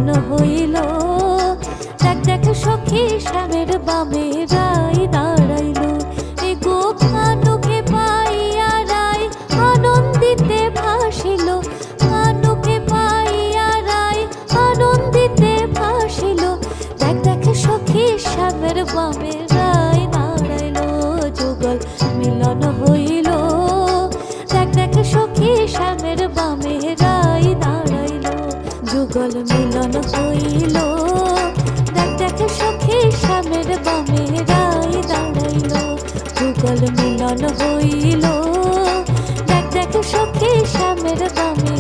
মিলন হইল। দেখ দেখ সখী শ্যামের বামে রাই দাঁড়াইল। এগো কানুকে পাইয়া রায় আনন্দিতে ভাসিল। কানুকে পাইয়া রায় আনন্দিতে ভাসিল। দেখ দেখ সখী শ্যামের বামে রায় দাঁড়াইল। যুগল মিলন হইল। দেখ দেখ সখী শ্যামের বামে রায় দাঁড়াইল। যুগল মিলন হইল। দেখ দেখ সখী শ্যামের বামে রায় দাঁড়াইল। যুগল মিলন হইল। দেখ দেখ সখী শ্যামের বামে